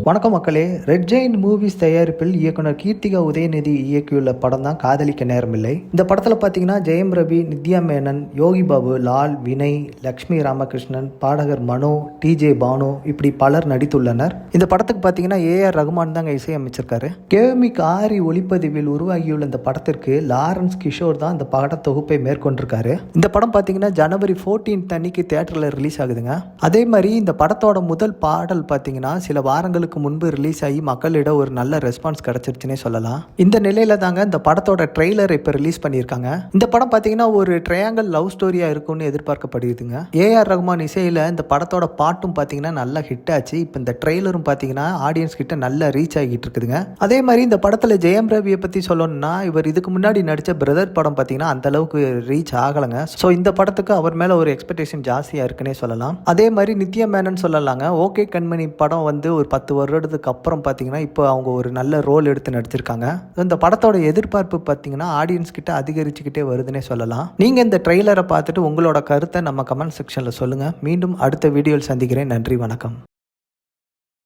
வணக்கம் மக்களே. Red giant movies தயாரிப்பில் இயக்குனர் கீர்த்திகா உதயநிதி இயக்கியுள்ள படம் தான் காதலிக்க நேரமில்லை. இந்த படத்தில் பார்த்தீங்கன்னா ஜெயம் ரவி, நித்யா மேனன், யோகி பாபு, லால், வினய், லக்ஷ்மி ராமகிருஷ்ணன், பாடகர் மனோ, டிஜே பானு இப்படி பலர் நடித்துள்ளனர். இந்த படத்துக்கு பார்த்தீங்கன்னா ஏஆர் ரகுமான் தாங்க இசையமைச்சிருக்காரு. கேமிக் ஆரி ஒளிப்பதிவில் உருவாகியுள்ள இந்த படத்திற்கு லாரன்ஸ் கிஷோர் தான் இந்த பட தொகுப்பை மேற்கொண்டிருக்காரு. இந்த படம் பார்த்தீங்கன்னா ஜனவரி 14 அன்னைக்கு தியேட்டரில் ரிலீஸ் ஆகுதுங்க. அதே மாதிரி இந்த படத்தோட முதல் பாடல் பார்த்தீங்கன்னா சில வாரங்களுக்கு முன்பு ரிலீஸ் ஆகி மக்களிடம் ஒரு நல்ல ரெஸ்பான்ஸ் கிடைச்சிருச்சுன்னே சொல்லலாம். இந்த நிலையில தாங்க இந்த படத்தோட ட்ரெய்லர் இப்ப ரிலீஸ் பண்ணியிருக்காங்க. இந்த படம் பார்த்தீங்கன்னா ஒரு ட்ரையாங்கல் லவ் ஸ்டோரியா இருக்கும்னு எதிர்பார்க்கப்படுதுங்க. ஏஆர் ரகுமான் இசையில இந்த படத்தோட பாட்டும் பார்த்தீங்கன்னா நல்லா ஹிட் ஆச்சு. இப்போ இந்த ட்ரெய்லரும் பார்த்தீங்கன்னா ஆடியன்ஸ் கிட்ட நல்லா ரீச் ஆகிட்டு இருக்குதுங்க. அதே மாதிரி இந்த படத்துல ஜெயம் ரவியை பத்தி சொல்லணும்னா இவர் இதுக்கு முன்னாடி நடிச்ச பிரதர் படம் பார்த்தீங்கன்னா அந்த அளவுக்கு ரீச் ஆகலைங்க. ஸோ இந்த படத்துக்கு அவர் மேல ஒரு எக்ஸ்பெக்டேஷன் ஜாஸ்தியா இருக்குன்னே சொல்லலாம். அதே மாதிரி நித்யா மேனன் சொல்லலாங்க. ஓகே கண்மணி படம் வந்து ஒரு 10 வருடத்துக்கு அப்புறம் பார்த்தீங்கன்னா இப்போ அவங்க ஒரு நல்ல ரோல் எடுத்து நடிச்சிருக்காங்க. இந்த படத்தோட எதிர்பார்ப்பு பார்த்தீங்கன்னா ஆடியன்ஸ் கிட்ட அதிகரிச்சுக்கிட்டே வருதுன்னே சொல்லலாம். நீங்க இந்த ட்ரெய்லரை பார்த்துட்டு உங்களோட கருத்தை நம்ம கமெண்ட் செக்ஷன்ல சொல்லுங்க. மீண்டும் அடுத்த வீடியோவில் சந்திக்கிறேன். நன்றி, வணக்கம்.